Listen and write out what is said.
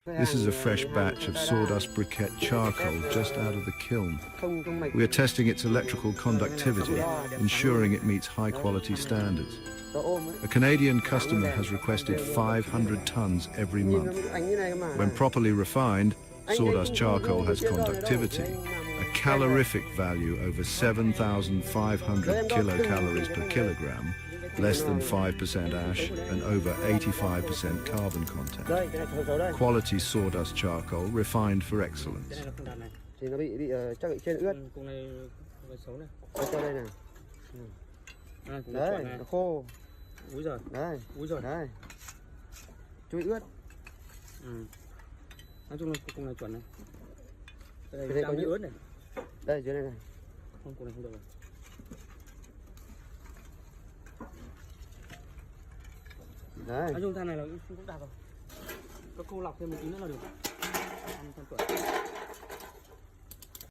This is a fresh batch of sawdust briquette charcoal just out of the kiln. We are testing its electrical conductivity, ensuring it meets high-quality standards. A Canadian customer has requested 500 tons every month. When properly refined, sawdust charcoal has conductivity, a calorific value over 7,500 kilocalories per kilogram, less than 5% ash and over 85% carbon content. Quality sawdust charcoal refined for excellence. Thì nó bị chắc bị trên ướt. Cùng này xấu này. Cho đây này. Đấy, nó khô. Úi giời. Đấy, Úi giời. đấy. Chui ướt. Nói chung là cùng này chuẩn này. Đây có những ướt này. Đây dưới đây này. Không, cùng này không được rồi. Đấy. Nói chung than này là cũng đạt rồi. Có cô lọc thêm một tí nữa là được.